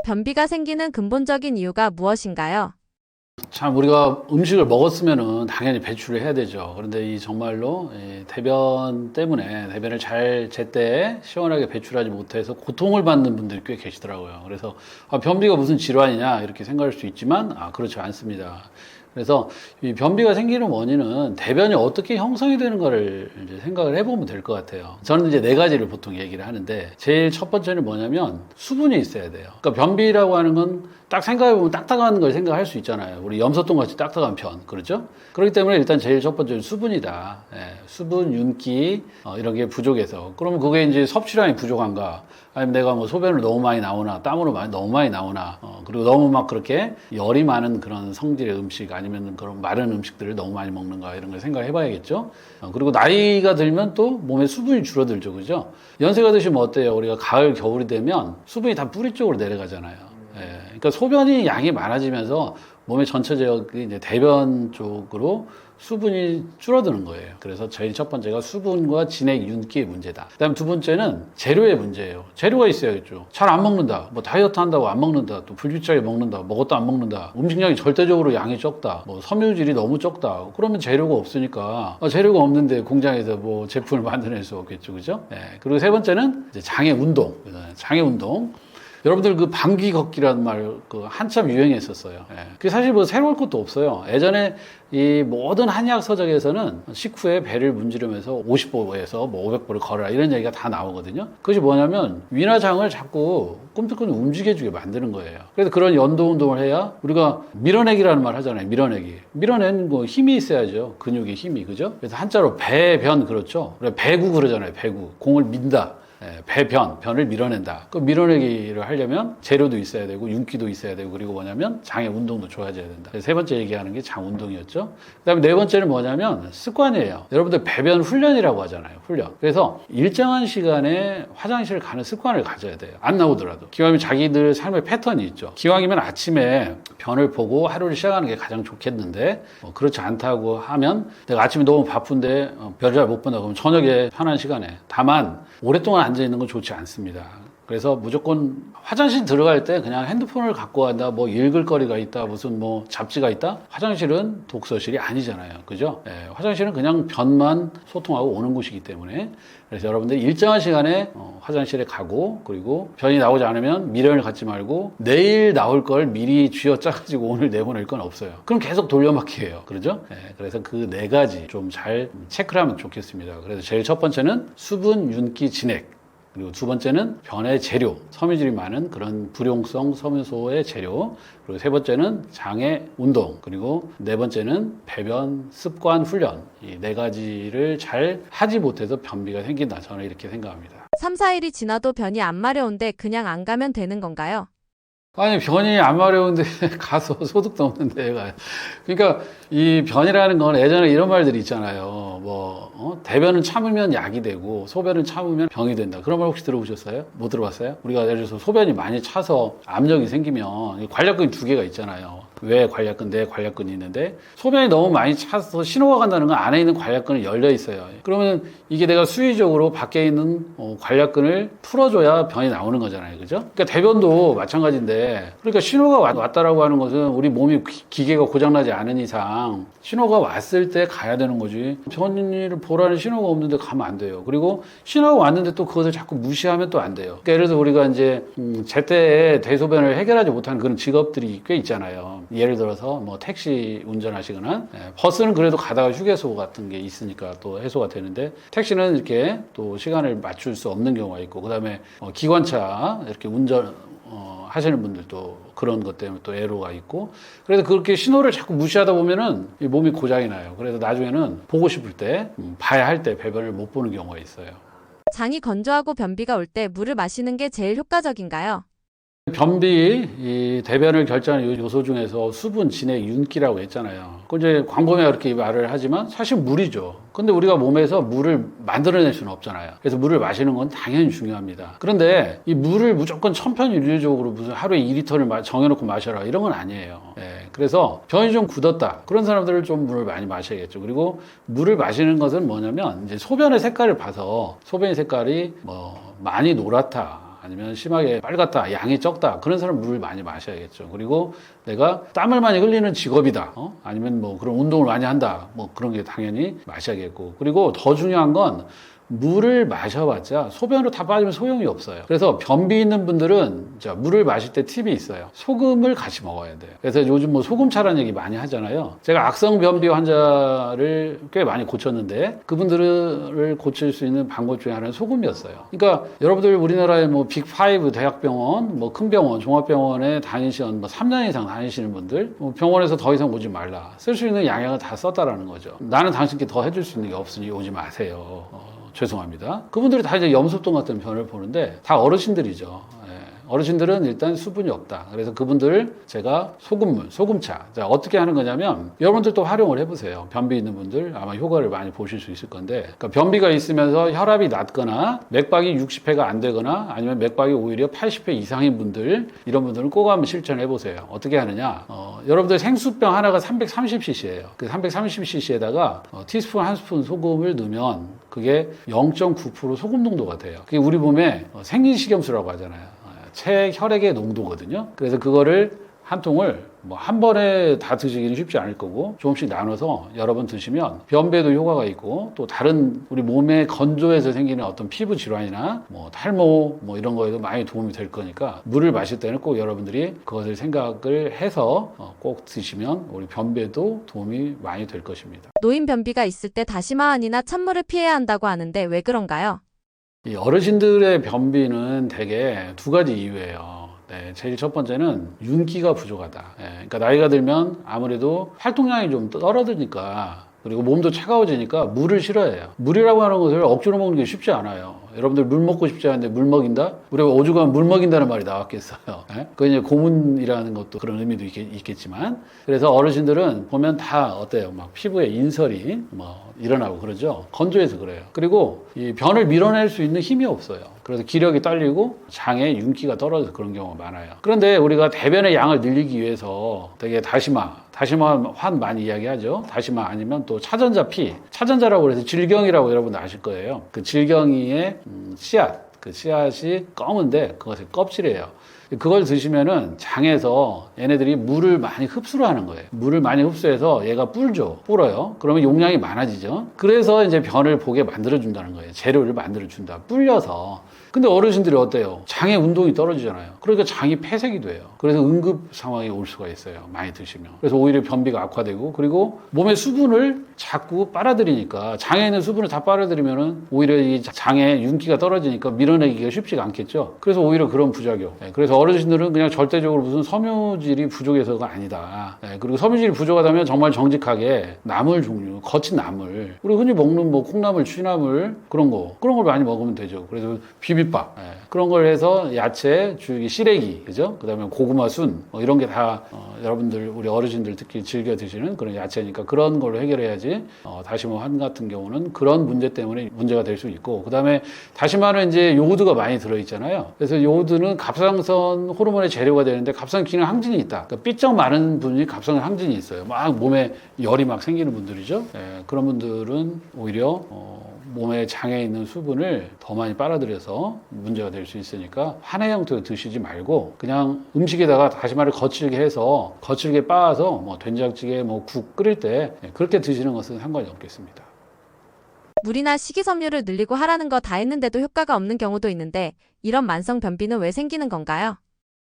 변비가 생기는 근본적인 이유가 무엇인가요? 참 우리가 음식을 먹었으면은 당연히 배출을 해야 되죠. 그런데 이 정말로 이 대변 때문에 대변을 잘 제때 시원하게 배출하지 못해서 고통을 받는 분들이 꽤 계시더라고요. 그래서 변비가 무슨 질환이냐 이렇게 생각할 수 있지만 그렇지 않습니다. 그래서 이 변비가 생기는 원인은 대변이 어떻게 형성이 되는가를 이제 생각을 해보면 될 것 같아요. 저는 이제 네 가지를 보통 얘기를 하는데 제일 첫 번째는 뭐냐면 수분이 있어야 돼요. 그러니까 변비라고 하는 건 딱 생각해보면 딱딱한 걸 생각할 수 있잖아요. 우리 염소똥 같이 딱딱한 편, 그렇죠? 그렇기 때문에 일단 제일 첫 번째는 수분이다. 수분, 윤기 이런 게 부족해서 그러면 그게 이제 섭취량이 부족한가? 아니면 내가 뭐 소변을 너무 많이 나오나 땀으로 너무 많이 나오나 그리고 너무 막 그렇게 열이 많은 그런 성질의 음식 아니면 그런 마른 음식들을 너무 많이 먹는가 이런 걸 생각해 봐야겠죠. 그리고 나이가 들면 또 몸에 수분이 줄어들죠, 그죠? 연세가 드시면 어때요? 우리가 가을 겨울이 되면 수분이 다 뿌리 쪽으로 내려가잖아요. 그러니까 소변이 양이 많아지면서 몸의 전체적인 이제 대변 쪽으로 수분이 줄어드는 거예요. 그래서 제일 첫 번째가 수분과 진액, 윤기의 문제다. 그다음 두 번째는 재료의 문제예요. 재료가 있어야겠죠. 잘 안 먹는다. 뭐 다이어트 한다고 안 먹는다. 또 불규칙하게 먹는다. 먹었다 안 먹는다. 음식량이 절대적으로 양이 적다. 뭐 섬유질이 너무 적다. 그러면 재료가 없으니까 재료가 없는데 공장에서 뭐 제품을 만들어낼 수 없겠죠, 그죠? 그리고 세 번째는 이제 장애 운동. 장애 운동. 여러분들 그 방귀 걷기라는 말 한참 유행했었어요. 그게 사실 뭐 새로울 것도 없어요. 예전에 이 모든 한의학 서적에서는 식후에 배를 문지르면서 50보에서 뭐 500보를 걸어라 이런 얘기가 다 나오거든요. 그것이 뭐냐면 위나 장을 자꾸 꿈틀꿈틀 움직여주게 만드는 거예요. 그래서 그런 연도 운동을 해야 우리가 밀어내기라는 말 하잖아요. 밀어내기. 밀어내는 거 힘이 있어야죠. 근육의 힘이, 그죠? 그래서 한자로 배변, 그렇죠. 배구 그러잖아요. 배구. 공을 민다. 배변, 변을 밀어낸다. 그 밀어내기를 하려면 재료도 있어야 되고 윤기도 있어야 되고 그리고 뭐냐면 장의 운동도 좋아져야 된다. 세 번째 얘기하는 게 장 운동이었죠. 그다음에 네 번째는 뭐냐면 습관이에요. 여러분들 배변 훈련이라고 하잖아요. 훈련. 그래서 일정한 시간에 화장실을 가는 습관을 가져야 돼요. 안 나오더라도. 기왕이면 자기들 삶의 패턴이 있죠. 기왕이면 아침에 변을 보고 하루를 시작하는 게 가장 좋겠는데 그렇지 않다고 하면 내가 아침에 너무 바쁜데 별을 잘 못 본다 그러면 저녁에 편한 시간에. 다만 오랫동안 앉아있는 건 좋지 않습니다. 그래서 무조건 화장실 들어갈 때 그냥 핸드폰을 갖고 간다, 뭐 읽을 거리가 있다, 무슨 뭐 잡지가 있다? 화장실은 독서실이 아니잖아요. 그죠? 화장실은 그냥 변만 소통하고 오는 곳이기 때문에. 그래서 여러분들 일정한 시간에 화장실에 가고 그리고 변이 나오지 않으면 미련을 갖지 말고 내일 나올 걸 미리 쥐어짜가지고 오늘 내보낼 건 없어요. 그럼 계속 돌려막기예요. 그러죠? 그래서 그 네 가지 좀 잘 체크를 하면 좋겠습니다. 그래서 제일 첫 번째는 수분, 윤기, 진액. 그리고 두 번째는 변의 재료, 섬유질이 많은 그런 불용성 섬유소의 재료. 그리고 세 번째는 장의 운동. 그리고 네 번째는 배변 습관 훈련. 이 네 가지를 잘 하지 못해서 변비가 생긴다. 저는 이렇게 생각합니다. 3, 4일이 지나도 변이 안 마려운데 그냥 안 가면 되는 건가요? 아니, 변이 안 마려운데 가서 소득도 없는데 가요. 그러니까 이 변이라는 건 예전에 이런 말들이 있잖아요. 대변은 참으면 약이 되고 소변은 참으면 병이 된다. 그런 말 혹시 들어보셨어요? 못 들어봤어요? 우리가 예를 들어서 소변이 많이 차서 압력이 생기면 관략근이 두 개가 있잖아요. 외 관략근, 내 관략근이 있는데 소변이 너무 많이 차서 신호가 간다는 건 안에 있는 관략근이 열려 있어요. 그러면 이게 내가 수의적으로 밖에 있는 관략근을 풀어줘야 변이 나오는 거잖아요. 그죠? 그러니까 대변도 마찬가지인데 그러니까 신호가 왔다라고 하는 것은 우리 몸이 기계가 고장나지 않은 이상 신호가 왔을 때 가야 되는 거지. 변이를 보라는 신호가 없는데 가면 안 돼요. 그리고 신호가 왔는데 또 그것을 자꾸 무시하면 또 안 돼요. 그러니까 예를 들어서 우리가 이제 제때 대소변을 해결하지 못하는 그런 직업들이 꽤 있잖아요. 예를 들어서 뭐 택시 운전하시거나 버스는 그래도 가다가 휴게소 같은 게 있으니까 또 해소가 되는데 택시는 이렇게 또 시간을 맞출 수 없는 경우가 있고 그다음에 기관차 이렇게 운전 하시는 분들도 그런 것 때문에 또 애로가 있고 그래서 그렇게 신호를 자꾸 무시하다 보면은 이 몸이 고장이 나요. 그래서 나중에는 보고 싶을 때 봐야 할 때 배변을 못 보는 경우가 있어요. 장이 건조하고 변비가 올 때 물을 마시는 게 제일 효과적인가요? 변비, 이 대변을 결정하는 요소 중에서 수분, 진액, 윤기라고 했잖아요. 그 이제 광범위하게 그렇게 말을 하지만 사실 물이죠. 근데 우리가 몸에서 물을 만들어낼 수는 없잖아요. 그래서 물을 마시는 건 당연히 중요합니다. 그런데 이 물을 무조건 천편일률적으로 무슨 하루에 2리터를 정해놓고 마셔라 이런 건 아니에요. 그래서 변이 좀 굳었다. 그런 사람들은 좀 물을 많이 마셔야겠죠. 그리고 물을 마시는 것은 뭐냐면 이제 소변의 색깔을 봐서 소변의 색깔이 뭐 많이 노랗다. 아니면 심하게 빨갛다, 양이 적다, 그런 사람 물을 많이 마셔야겠죠. 그리고 내가 땀을 많이 흘리는 직업이다, 아니면 뭐 그런 운동을 많이 한다, 뭐 그런 게 당연히 마셔야겠고. 그리고 더 중요한 건 물을 마셔봤자 소변으로 다 빠지면 소용이 없어요. 그래서 변비 있는 분들은 물을 마실 때 팁이 있어요. 소금을 같이 먹어야 돼요. 그래서 요즘 뭐 소금차라는 얘기 많이 하잖아요. 제가 악성 변비 환자를 꽤 많이 고쳤는데 그분들을 고칠 수 있는 방법 중에 하나는 소금이었어요. 그러니까 여러분들 우리나라의 뭐 빅5 대학병원, 뭐 큰 병원, 종합병원에 다니시는 뭐 3년 이상 다니시는 분들, 병원에서 더 이상 오지 말라. 쓸 수 있는 양약을 다 썼다라는 거죠. 나는 당신께 더 해줄 수 있는 게 없으니 오지 마세요. 죄송합니다. 그분들이 다 이제 염소똥 같은 변을 보는데 다 어르신들이죠. 어르신들은 일단 수분이 없다. 그래서 그분들 제가 소금물, 소금차. 자, 어떻게 하는 거냐면 여러분들도 활용을 해보세요. 변비 있는 분들 아마 효과를 많이 보실 수 있을 건데, 그러니까 변비가 있으면서 혈압이 낮거나 맥박이 60회가 안 되거나 아니면 맥박이 오히려 80회 이상인 분들, 이런 분들은 꼭 한번 실천해 보세요. 어떻게 하느냐? 여러분들 생수병 하나가 330cc예요. 그 330cc에다가 티스푼 한 스푼 소금을 넣으면 그게 0.9% 소금 농도가 돼요. 그게 우리 몸에 생리식염수라고 하잖아요. 체혈액의 농도거든요. 그래서 그거를 한 통을 뭐 한 번에 다 드시기는 쉽지 않을 거고 조금씩 나눠서 여러 번 드시면 변비에도 효과가 있고 또 다른 우리 몸의 건조해서 생기는 어떤 피부 질환이나 뭐 탈모 뭐 이런 거에도 많이 도움이 될 거니까 물을 마실 때는 꼭 여러분들이 그것을 생각을 해서 꼭 드시면 우리 변비에도 도움이 많이 될 것입니다. 노인 변비가 있을 때 다시마안이나 찬물을 피해야 한다고 하는데 왜 그런가요? 이 어르신들의 변비는 대개 두 가지 이유예요. 제일 첫 번째는 윤기가 부족하다. 그러니까 나이가 들면 아무래도 활동량이 좀 떨어지니까, 그리고 몸도 차가워지니까 물을 싫어해요. 물이라고 하는 것을 억지로 먹는 게 쉽지 않아요. 여러분들 물 먹고 싶지 않은데 물 먹인다? 우리가 오죽하면 물 먹인다는 말이 나왔겠어요. 그 이제 고문이라는 것도 그런 의미도 있겠지만, 그래서 어르신들은 보면 다 어때요? 막 피부에 인설이 뭐 일어나고 그러죠. 건조해서 그래요. 그리고 이 변을 밀어낼 수 있는 힘이 없어요. 그래서 기력이 딸리고 장에 윤기가 떨어져서 그런 경우가 많아요. 그런데 우리가 대변의 양을 늘리기 위해서 되게 다시마 환 많이 이야기하죠. 다시마 아니면 또 차전자 차전자라고 해서 질경이라고 여러분 아실 거예요. 그 질경이의 씨앗, 그 씨앗이 검은데 그것의 껍질이에요. 그걸 드시면은 장에서 얘네들이 물을 많이 흡수를 하는 거예요. 물을 많이 흡수해서 얘가 불어요. 그러면 용량이 많아지죠. 그래서 이제 변을 보게 만들어준다는 거예요. 재료를 만들어준다. 불려서. 근데 어르신들이 어때요? 장의 운동이 떨어지잖아요. 그러니까 장이 폐색이 돼요. 그래서 응급 상황이 올 수가 있어요. 많이 드시면. 그래서 오히려 변비가 악화되고, 그리고 몸의 수분을 자꾸 빨아들이니까, 장에 있는 수분을 다 빨아들이면은 오히려 이 장에 윤기가 떨어지니까 밀어내기가 쉽지가 않겠죠. 그래서 오히려 그런 부작용. 그래서 어르신들은 그냥 절대적으로 무슨 섬유질이 부족해서가 아니다. 그리고 섬유질이 부족하다면 정말 정직하게 나물 종류, 거친 나물, 우리 흔히 먹는 뭐 콩나물, 취나물 그런 걸 많이 먹으면 되죠. 그래서 비빔밥 그런 걸 해서 야채, 줄기, 시래기, 그죠? 그다음에 고구마 순 이런 게 다 여러분들 우리 어르신들 특히 즐겨 드시는 그런 야채니까 그런 걸로 해결해야지. 다시마 환 같은 경우는 그런 문제 때문에 문제가 될 수 있고, 그다음에 다시마는 이제 요오드가 많이 들어 있잖아요. 그래서 요오드는 갑상선 호르몬의 재료가 되는데 갑상 기능 항진이 있다. 그러니까 삐쩍 마른 분이 갑상 항진이 있어요. 막 몸에 열이 막 생기는 분들이죠. 그런 분들은 오히려 몸의 장에 있는 수분을 더 많이 빨아들여서 문제가 될 수 있으니까 한해 형태로 드시지 말고 그냥 음식에다가 다시마를 거칠게 해서 거칠게 빻아서 뭐 된장찌개, 뭐 국 끓일 때 그렇게 드시는 것은 상관이 없겠습니다. 물이나 식이섬유를 늘리고 하라는 거 다 했는데도 효과가 없는 경우도 있는데 이런 만성 변비는 왜 생기는 건가요?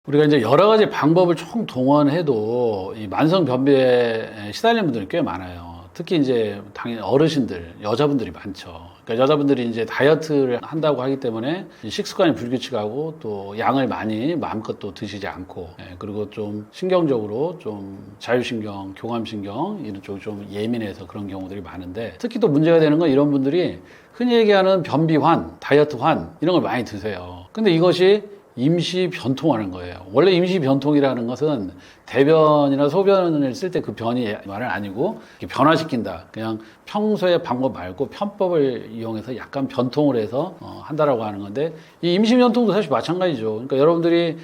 우리가 이제 여러 가지 방법을 총 동원해도 이 만성 변비에 시달리는 분들이 꽤 많아요. 특히 이제 당연히 어르신들, 여자분들이 많죠. 그러니까 여자분들이 이제 다이어트를 한다고 하기 때문에 식습관이 불규칙하고 또 양을 많이 마음껏 또 드시지 않고, 그리고 좀 신경적으로 좀 자율신경, 교감신경 이런 쪽이 좀 예민해서 그런 경우들이 많은데, 특히 또 문제가 되는 건 이런 분들이 흔히 얘기하는 변비환, 다이어트환 이런 걸 많이 드세요. 근데 이것이 임시 변통하는 거예요. 원래 임시 변통이라는 것은 대변이나 소변을 쓸 때 그 변이 말은 아니고 변화시킨다. 그냥 평소의 방법 말고 편법을 이용해서 약간 변통을 해서 한다라고 하는 건데, 이 임시 변통도 사실 마찬가지죠. 그러니까 여러분들이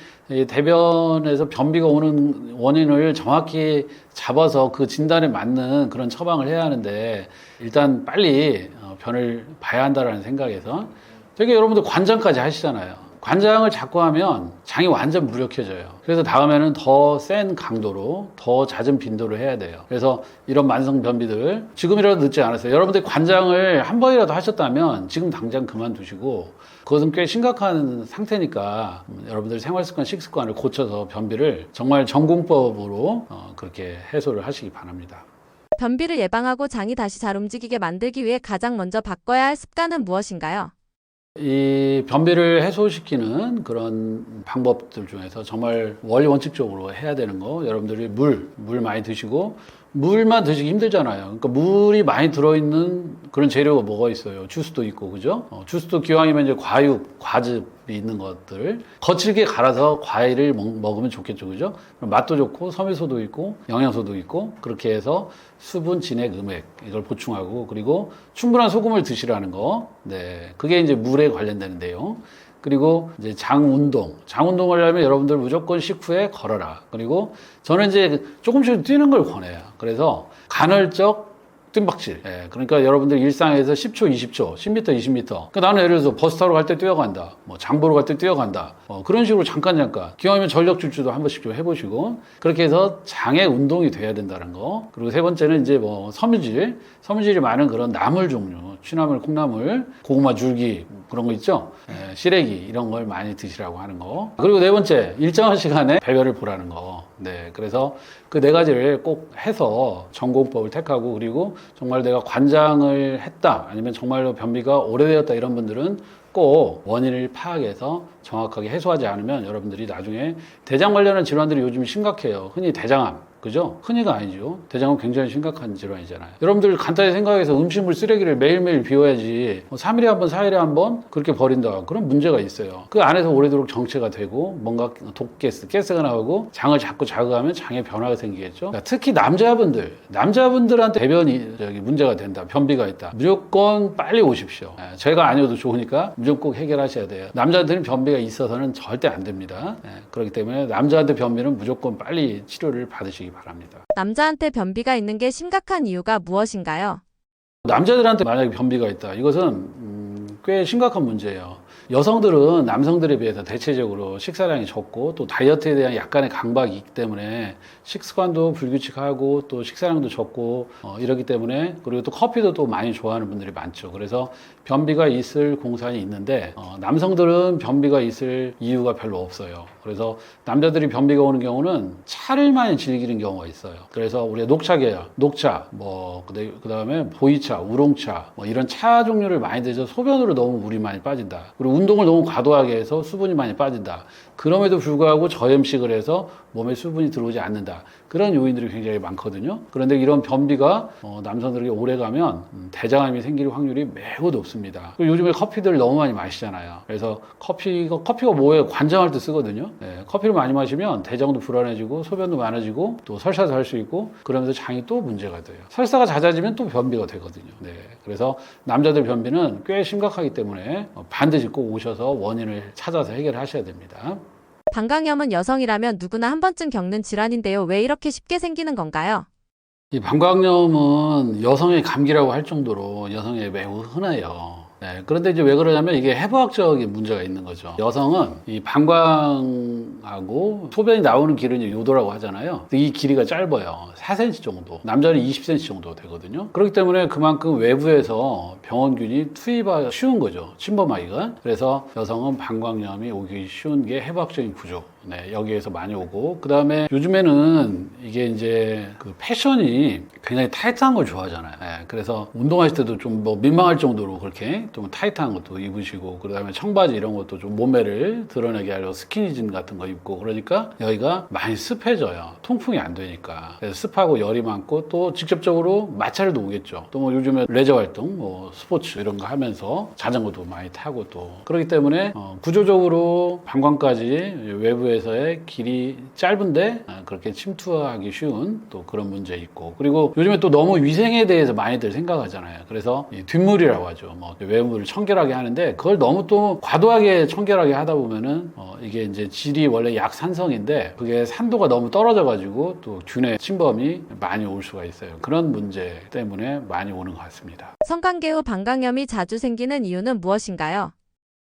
대변에서 변비가 오는 원인을 정확히 잡아서 그 진단에 맞는 그런 처방을 해야 하는데, 일단 빨리 변을 봐야 한다라는 생각에서 되게 여러분들 관장까지 하시잖아요. 관장을 자꾸 하면 장이 완전 무력해져요. 그래서 다음에는 더 센 강도로, 더 잦은 빈도로 해야 돼요. 그래서 이런 만성 변비들 지금이라도 늦지 않았어요. 여러분들이 관장을 한 번이라도 하셨다면 지금 당장 그만두시고, 그것은 꽤 심각한 상태니까 여러분들 생활습관, 식습관을 고쳐서 변비를 정말 전공법으로 그렇게 해소를 하시기 바랍니다. 변비를 예방하고 장이 다시 잘 움직이게 만들기 위해 가장 먼저 바꿔야 할 습관은 무엇인가요? 이 변비를 해소시키는 그런 방법들 중에서 정말 원칙적으로 해야 되는 거, 여러분들이 물 많이 드시고, 물만 드시기 힘들잖아요. 그러니까 물이 많이 들어있는 그런 재료가 뭐가 있어요? 주스도 있고, 그죠? 주스도 기왕이면 이제 과육, 과즙이 있는 것들 거칠게 갈아서 과일을 먹으면 좋겠죠, 그죠? 맛도 좋고 섬유소도 있고 영양소도 있고, 그렇게 해서 수분, 진액, 음액 이걸 보충하고, 그리고 충분한 소금을 드시라는 거. 네, 그게 이제 물에 관련되는데요. 그리고 이제 장 운동을 하려면 여러분들 무조건 식후에 걸어라. 그리고 저는 이제 조금씩 뛰는 걸 권해요. 그래서 간헐적 뜀박질. 예, 그러니까 여러분들 일상에서 10초, 20초, 10m, 20m. 그러니까 나는 예를 들어서 버스 타러 갈 때 뛰어간다. 뭐 장 보러 갈 때 뛰어간다. 그런 식으로 잠깐. 기왕이면 전력 질주도 한 번씩 좀 해보시고. 그렇게 해서 장의 운동이 돼야 된다는 거. 그리고 세 번째는 이제 뭐 섬유질이 많은 그런 나물 종류. 취나물, 콩나물, 고구마 줄기 그런 거 있죠. 예, 시래기 이런 걸 많이 드시라고 하는 거. 그리고 네 번째, 일정한 시간에 배변을 보라는 거. 네, 그래서 그 네 가지를 꼭 해서 전공법을 택하고, 그리고 정말 내가 관장을 했다, 아니면 정말로 변비가 오래되었다, 이런 분들은 꼭 원인을 파악해서 정확하게 해소하지 않으면 여러분들이 나중에 대장 관련한 질환들이 요즘 심각해요. 흔히 대장암. 그죠? 흔히가 아니죠. 대장암 굉장히 심각한 질환이잖아요. 여러분들 간단히 생각해서 음식물 쓰레기를 매일매일 비워야지 3일에 한 번, 4일에 한 번 그렇게 버린다. 그런 문제가 있어요. 그 안에서 오래도록 정체가 되고 뭔가 가스가 나오고 장을 자꾸 자극하면 장에 변화가 생기겠죠. 그러니까 특히 남자분들한테 배변이 문제가 된다. 변비가 있다. 무조건 빨리 오십시오. 제가 아니어도 좋으니까 무조건 꼭 해결하셔야 돼요. 남자한테는 변비가 있어서는 절대 안 됩니다. 그렇기 때문에 남자한테 변비는 무조건 빨리 치료를 받으시기 바랍니다. 남자한테 변비가 있는 게 심각한 이유가 무엇인가요? 남자들한테 만약에 변비가 있다. 이것은 꽤 심각한 문제예요. 여성들은 남성들에 비해서 대체적으로 식사량이 적고 또 다이어트에 대한 약간의 강박이 있기 때문에 식습관도 불규칙하고 또 식사량도 적고 이러기 때문에, 그리고 또 커피도 또 많이 좋아하는 분들이 많죠. 그래서 변비가 있을 공산이 있는데 남성들은 변비가 있을 이유가 별로 없어요. 그래서 남자들이 변비가 오는 경우는 차를 많이 즐기는 경우가 있어요. 그래서 우리가 녹차, 뭐 그다음에 보이차, 우롱차, 뭐 이런 차 종류를 많이 드셔서 소변으로 너무 물이 많이 빠진다. 그리고 운동을 너무 과도하게 해서 수분이 많이 빠진다. 그럼에도 불구하고 저염식을 해서 몸에 수분이 들어오지 않는다. 그런 요인들이 굉장히 많거든요. 그런데 이런 변비가 남성들에게 오래 가면 대장암이 생길 확률이 매우 높습니다. 그리고 요즘에 커피들 너무 많이 마시잖아요. 그래서 커피가 뭐예요? 관장할 때 쓰거든요. 네, 커피를 많이 마시면 대장도 불안해지고 소변도 많아지고 또 설사도 할 수 있고, 그러면서 장이 또 문제가 돼요. 설사가 잦아지면 또 변비가 되거든요. 네, 그래서 남자들 변비는 꽤 심각하기 때문에 반드시 꼭 오셔서 원인을 찾아서 해결하셔야 됩니다. 방광염은 여성이라면 누구나 한 번쯤 겪는 질환인데요. 왜 이렇게 쉽게 생기는 건가요? 이 방광염은 여성의 감기라고 할 정도로 여성에 매우 흔해요. 네, 그런데 이제 왜 그러냐면 이게 해부학적인 문제가 있는 거죠. 여성은 이 방광하고 소변이 나오는 길은 요도라고 하잖아요. 이 길이가 짧아요. 4cm 정도. 남자는 20cm 정도 되거든요. 그렇기 때문에 그만큼 외부에서 병원균이 투입하기 쉬운 거죠. 침범하기가. 그래서 여성은 방광염이 오기 쉬운 게 해부학적인 구조. 네, 여기에서 많이 오고, 그 다음에 요즘에는 이게 이제 그 패션이 굉장히 타이트한 걸 좋아하잖아요. 네, 그래서 운동하실 때도 좀 뭐 민망할 정도로 그렇게 좀 타이트한 것도 입으시고, 그 다음에 청바지 이런 것도 좀 몸매를 드러내게 하려고 스키니진 같은 거 입고, 그러니까 여기가 많이 습해져요. 통풍이 안 되니까. 그래서 습하고 열이 많고, 또 직접적으로 마찰도 오겠죠. 또 뭐 요즘에 레저 활동, 뭐 스포츠 이런 거 하면서 자전거도 많이 타고, 또 그렇기 때문에 구조적으로 방광까지 외부에서의 길이 짧은데 그렇게 침투하기 쉬운 또 그런 문제 있고, 그리고 요즘에 또 너무 위생에 대해서 많이들 생각하잖아요. 그래서 이 뒷물이라고 하죠. 뭐 외부를 청결하게 하는데 그걸 너무 또 과도하게 청결하게 하다 보면은 이게 이제 질이 원래 약산성인데 그게 산도가 너무 떨어져 가지고 또 균의 침범이 많이 올 수가 있어요. 그런 문제 때문에 많이 오는 것 같습니다. 성관계 후 방광염이 자주 생기는 이유는 무엇인가요?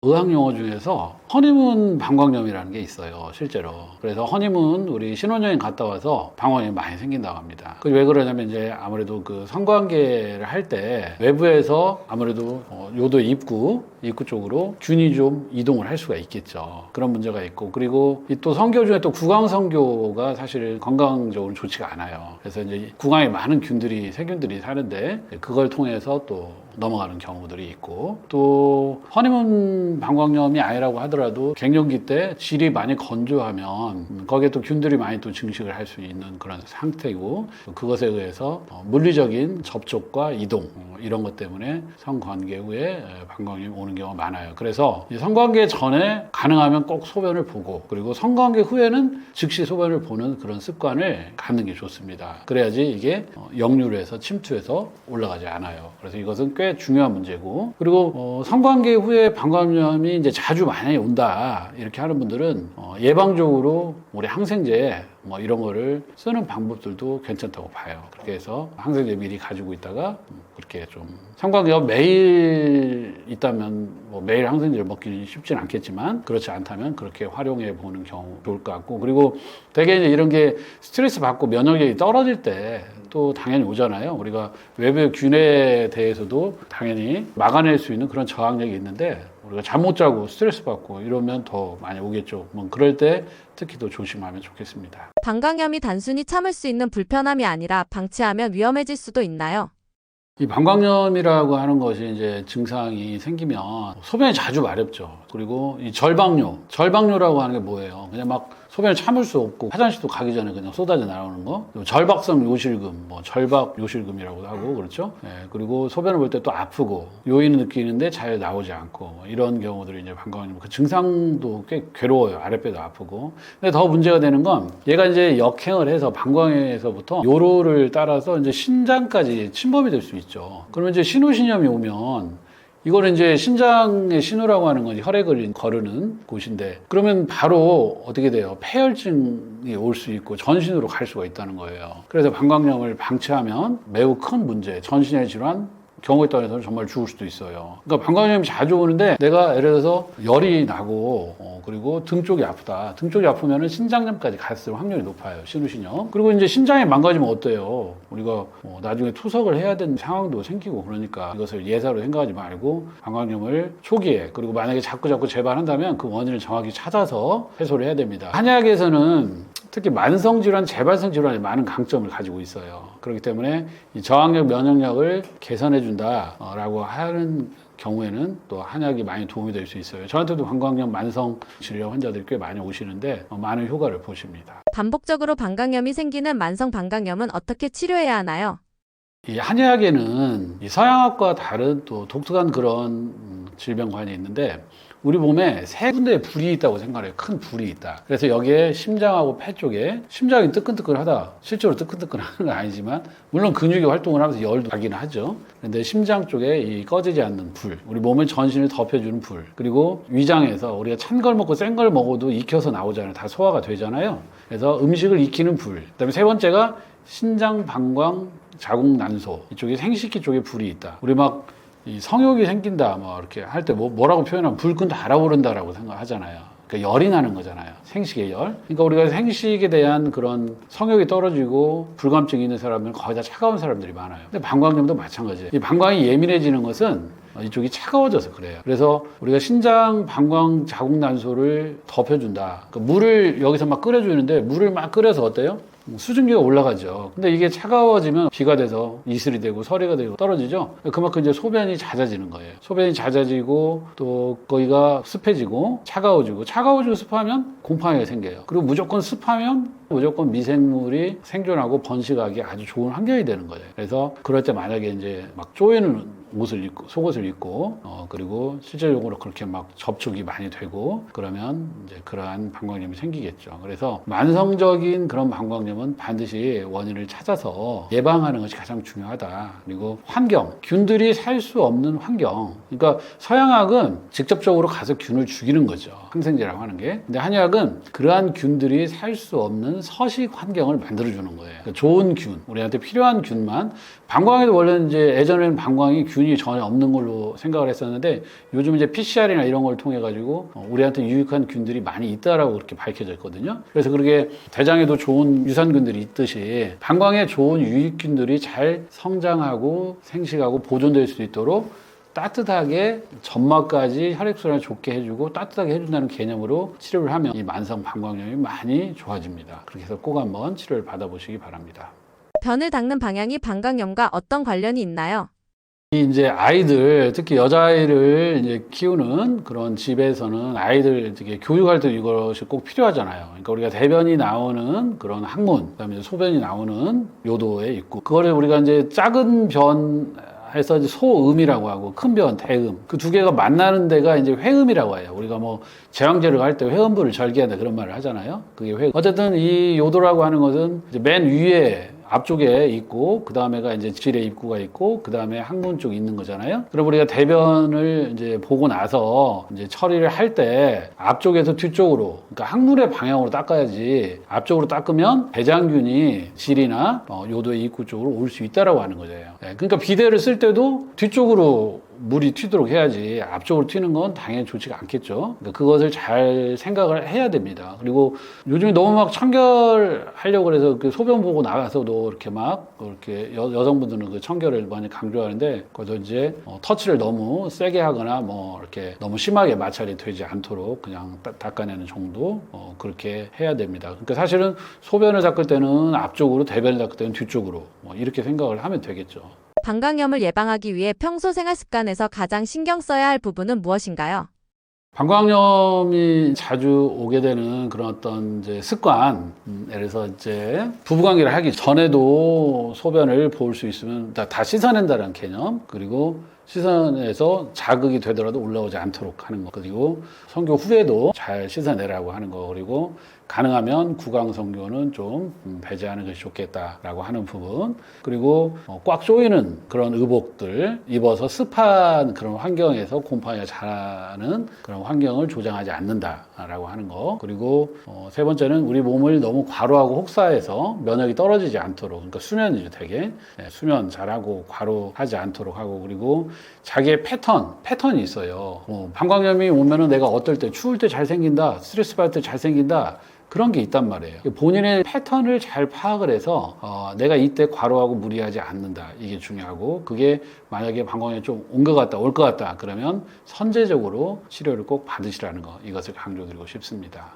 의학 용어 중에서 허니문 방광염이라는 게 있어요, 실제로. 그래서 허니문, 우리 신혼여행 갔다 와서 방광염이 많이 생긴다고 합니다. 그 왜 그러냐면 이제 아무래도 그 성관계를 할 때 외부에서 아무래도 요도 입구 쪽으로 균이 좀 이동을 할 수가 있겠죠. 그런 문제가 있고, 그리고 이 또 성교 중에 또 구강성교가 사실 건강적으로 좋지가 않아요. 그래서 이제 구강에 많은 균들이, 세균들이 사는데 그걸 통해서 또 넘어가는 경우들이 있고, 또 허니문 방광염이 아니라고 하더라도 갱년기 때 질이 많이 건조하면 거기에 또 균들이 많이 또 증식을 할 수 있는 그런 상태이고, 그것에 의해서 물리적인 접촉과 이동 이런 것 때문에 성관계 후에 방광염이 오는 경우가 많아요. 그래서 성관계 전에 가능하면 꼭 소변을 보고, 그리고 성관계 후에는 즉시 소변을 보는 그런 습관을 갖는 게 좋습니다. 그래야지 이게 역류해서 침투해서 올라가지 않아요. 그래서 이것은 꽤 중요한 문제고, 그리고 성관계 후에 방광염이 이제 자주 만약에 온다 이렇게 하는 분들은 예방적으로 우리 항생제 뭐 이런 거를 쓰는 방법들도 괜찮다고 봐요. 그렇게 해서 항생제 미리 가지고 있다가 그렇게 좀, 성관계가 매일 있다면 뭐 매일 항생제를 먹기는 쉽진 않겠지만, 그렇지 않다면 그렇게 활용해 보는 경우 좋을 것 같고, 그리고 되게 이제 이런 게 스트레스 받고 면역력이 떨어질 때 또 당연히 오잖아요. 우리가 외부의 균에 대해서도 당연히 막아낼 수 있는 그런 저항력이 있는데, 우리가 잠 못 자고 스트레스 받고 이러면 더 많이 오겠죠. 뭐 그럴 때 특히 더 조심하면 좋겠습니다. 방광염이 단순히 참을 수 있는 불편함이 아니라 방치하면 위험해질 수도 있나요? 이 방광염이라고 하는 것이 이제 증상이 생기면 소변이 자주 마렵죠. 그리고 이 절박뇨라고 하는 게 뭐예요? 그냥 막 소변을 참을 수 없고 화장실도 가기 전에 그냥 쏟아져 나오는 거. 절박성 요실금, 뭐 절박 요실금이라고도 하고 그렇죠. 예, 그리고 소변을 볼 때 또 아프고 요인을 느끼는데 잘 나오지 않고, 이런 경우들이 이제 방광염. 그 증상도 꽤 괴로워요. 아랫배도 아프고. 근데 더 문제가 되는 건 얘가 이제 역행을 해서 방광에서부터 요로를 따라서 이제 신장까지 침범이 될 수 있죠. 그러면 이제 신우신염이 오면, 이거는 이제 신장의 신우라고 하는 건 혈액을 거르는 곳인데, 그러면 바로 어떻게 돼요? 폐혈증이 올 수 있고 전신으로 갈 수가 있다는 거예요. 그래서 방광염을 방치하면 매우 큰 문제, 전신의 질환, 경우에 따라서는 정말 죽을 수도 있어요. 그러니까 방광염이 자주 오는데, 내가 예를 들어서 열이 나고 그리고 등 쪽이 아프다. 등 쪽이 아프면은 신장염까지 갔을 확률이 높아요. 신우신염. 그리고 이제 신장이 망가지면 어때요? 우리가 나중에 투석을 해야 되는 상황도 생기고, 그러니까 이것을 예사로 생각하지 말고 방광염을 초기에, 그리고 만약에 자꾸 재발한다면 그 원인을 정확히 찾아서 해소를 해야 됩니다. 한의학에서는 특히 만성질환, 재발성 질환이 많은 강점을 가지고 있어요. 그렇기 때문에 이 저항력, 면역력을 개선해준다라고 하는 경우에는 또 한약이 많이 도움이 될 수 있어요. 저한테도 방광염 만성 질환 환자들이 꽤 많이 오시는데 많은 효과를 보십니다. 반복적으로 방광염이 생기는 만성 방광염은 어떻게 치료해야 하나요? 이 한의학에는 이 서양학과 다른 또 독특한 그런 질병관이 있는데, 우리 몸에 세 군데에 불이 있다고 생각해요. 큰 불이 있다. 그래서 여기에 심장하고 폐 쪽에, 심장이 뜨끈뜨끈하다. 실제로 뜨끈뜨끈하는 건 아니지만, 물론 근육이 활동을 하면서 열도 나긴 하죠. 그런데 심장 쪽에 이 꺼지지 않는 불, 우리 몸의 전신을 덮여주는 불, 그리고 위장에서 우리가 찬 걸 먹고 센 걸 먹어도 익혀서 나오잖아요. 다 소화가 되잖아요. 그래서 음식을 익히는 불. 그다음에 세 번째가 신장, 방광, 자궁, 난소. 이쪽에 생식기 쪽에 불이 있다. 우리 막 이 성욕이 생긴다, 뭐 이렇게 할 때 뭐라고 표현하면 불끈 달아오른다라고 생각하잖아요. 그러니까 열이 나는 거잖아요. 생식의 열. 그러니까 우리가 생식에 대한 그런 성욕이 떨어지고 불감증이 있는 사람들은 거의 다 차가운 사람들이 많아요. 근데 방광염도 마찬가지예요. 이 방광이 예민해지는 것은 이쪽이 차가워져서 그래요. 그래서 우리가 신장, 방광, 자궁, 난소를 덮여준다. 그러니까 물을 여기서 막 끓여주는데, 물을 막 끓여서 어때요? 수증기가 올라가죠. 근데 이게 차가워지면 비가 돼서 이슬이 되고 서리가 되고 떨어지죠. 그만큼 이제 소변이 잦아지는 거예요. 소변이 잦아지고 또 거기가 습해지고 차가워지고 습하면 곰팡이가 생겨요. 그리고 무조건 습하면 무조건 미생물이 생존하고 번식하기 아주 좋은 환경이 되는 거예요. 그래서 그럴 때 만약에 이제 막 쪼이는 옷을 입고, 속옷을 입고, 그리고 실질적으로 그렇게 막 접촉이 많이 되고, 그러면 이제 그러한 방광염이 생기겠죠. 그래서 만성적인 그런 방광염은 반드시 원인을 찾아서 예방하는 것이 가장 중요하다. 그리고 환경, 균들이 살 수 없는 환경. 그러니까 서양학은 직접적으로 가서 균을 죽이는 거죠. 항생제라고 하는 게. 근데 한의학은 그러한 균들이 살 수 없는 서식 환경을 만들어주는 거예요. 그러니까 좋은 균, 우리한테 필요한 균만. 방광에도 원래는 이제 예전에는 방광이 균이 전혀 없는 걸로 생각을 했었는데 요즘 이제 PCR이나 이런 걸 통해 가지고 우리한테 유익한 균들이 많이 있다라고 그렇게 밝혀져 있거든요. 그래서 그렇게 대장에도 좋은 유산균들이 있듯이 방광에 좋은 유익균들이 잘 성장하고 생식하고 보존될 수 있도록 따뜻하게 점막까지 혈액순환을 좋게 해주고 따뜻하게 해준다는 개념으로 치료를 하면 이 만성 방광염이 많이 좋아집니다. 그렇게 해서 꼭 한번 치료를 받아보시기 바랍니다. 변을 닦는 방향이 방광염과 어떤 관련이 있나요? 이 이제 아이들, 특히 여자아이를 이제 키우는 그런 집에서는 아이들 되게 교육할 때 이것이 꼭 필요하잖아요. 그러니까 우리가 대변이 나오는 그런 항문, 그다음에 소변이 나오는 요도에 있고, 그거를 우리가 이제 작은 변 해서 소음이라고 하고 큰 변, 대음 그 두 개가 만나는 데가 이제 회음이라고 해요. 우리가 뭐 제왕제를 할 때 회음부를 절개한다 그런 말을 하잖아요. 그게 회. 어쨌든 이 요도라고 하는 것은 이제 맨 위에 앞쪽에 있고 그 다음에가 이제 질의 입구가 있고 그 다음에 항문 쪽에 있는 거잖아요. 그럼 우리가 대변을 이제 보고 나서 이제 처리를 할 때 앞쪽에서 뒤쪽으로, 그러니까 항문의 방향으로 닦아야지 앞쪽으로 닦으면 대장균이 질이나 요도의 입구 쪽으로 올 수 있다라고 하는 거예요. 그러니까 비데를 쓸 때도 뒤쪽으로 물이 튀도록 해야지 앞쪽으로 튀는 건 당연히 좋지가 않겠죠. 그러니까 그것을 잘 생각을 해야 됩니다. 그리고 요즘에 너무 막 청결하려고 그래서 그 소변 보고 나가서도 이렇게 막 이렇게 여성분들은 그 청결을 많이 강조하는데 그래서 이제 터치를 너무 세게 하거나 뭐 이렇게 너무 심하게 마찰이 되지 않도록 그냥 닦아내는 정도 그렇게 해야 됩니다. 그러니까 사실은 소변을 닦을 때는 앞쪽으로, 대변을 닦을 때는 뒤쪽으로 이렇게 생각을 하면 되겠죠. 방광염을 예방하기 위해 평소 생활 습관에서 가장 신경 써야 할 부분은 무엇인가요? 방광염이 자주 오게 되는 그런 어떤 이제 습관, 예를 들어서 이제 부부관계를 하기 전에도 소변을 볼 수 있으면 다 씻어낸다는 개념, 그리고 씻어내서 자극이 되더라도 올라오지 않도록 하는 거, 그리고 성교 후에도 잘 씻어내라고 하는 거, 그리고 가능하면 구강성교는 좀 배제하는 것이 좋겠다라고 하는 부분, 그리고 꽉 조이는 그런 의복들 입어서 습한 그런 환경에서 곰팡이가 자라는 그런 환경을 조장하지 않는다라고 하는 거, 그리고 세 번째는 우리 몸을 너무 과로하고 혹사해서 면역이 떨어지지 않도록, 그러니까 수면이죠, 되게 수면 잘하고 과로하지 않도록 하고, 그리고 자기의 패턴이 있어요. 방광염이 오면은 내가 어떨 때 추울 때 잘 생긴다, 스트레스 받을 때 잘 생긴다, 그런 게 있단 말이에요. 본인의 패턴을 잘 파악을 해서 내가 이때 과로하고 무리하지 않는다, 이게 중요하고, 그게 만약에 방광염이 좀 온 것 같다, 올 것 같다 그러면 선제적으로 치료를 꼭 받으시라는 거, 이것을 강조드리고 싶습니다.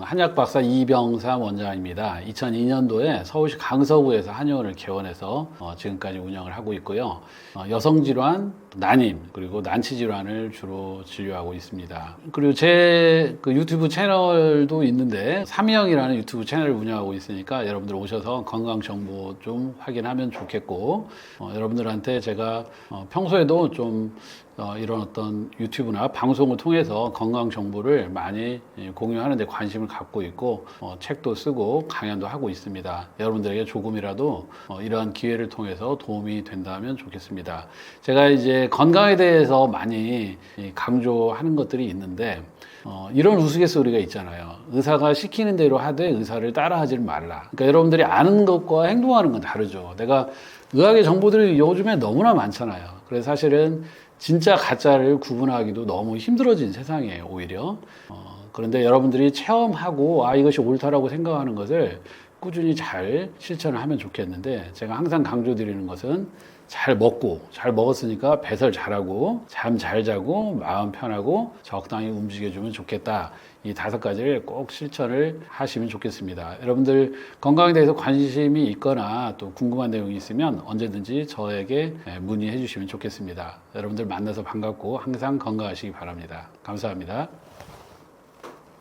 한약 박사 이병삼 원장입니다. 2002년도에 서울시 강서구에서 한의원을 개원해서 지금까지 운영을 하고 있고요. 여성 질환, 난임, 그리고 난치 질환을 주로 진료하고 있습니다. 그리고 제 그 유튜브 채널도 있는데 삼이형이라는 유튜브 채널을 운영하고 있으니까 여러분들 오셔서 건강 정보 좀 확인하면 좋겠고, 여러분들한테 제가 평소에도 좀 이런 어떤 유튜브나 방송을 통해서 건강 정보를 많이 공유하는 데 관심을 갖고 있고, 책도 쓰고 강연도 하고 있습니다. 여러분들에게 조금이라도 이러한 기회를 통해서 도움이 된다면 좋겠습니다. 제가 이제 건강에 대해서 많이 강조하는 것들이 있는데, 이런 우스갯소리가 있잖아요. 의사가 시키는 대로 하되 의사를 따라하지 말라. 그러니까 여러분들이 아는 것과 행동하는 건 다르죠. 내가 의학의 정보들이 요즘에 너무나 많잖아요. 그래서 사실은 진짜 가짜를 구분하기도 너무 힘들어진 세상이에요, 오히려. 그런데 여러분들이 체험하고 이것이 옳다라고 생각하는 것을 꾸준히 잘 실천을 하면 좋겠는데, 제가 항상 강조드리는 것은 잘 먹고, 잘 먹었으니까 배설 잘하고, 잠 잘 자고, 마음 편하고, 적당히 움직여주면 좋겠다. 이 5가지를 꼭 실천을 하시면 좋겠습니다. 여러분들 건강에 대해서 관심이 있거나 또 궁금한 내용이 있으면 언제든지 저에게 문의해 주시면 좋겠습니다. 여러분들 만나서 반갑고 항상 건강하시기 바랍니다. 감사합니다.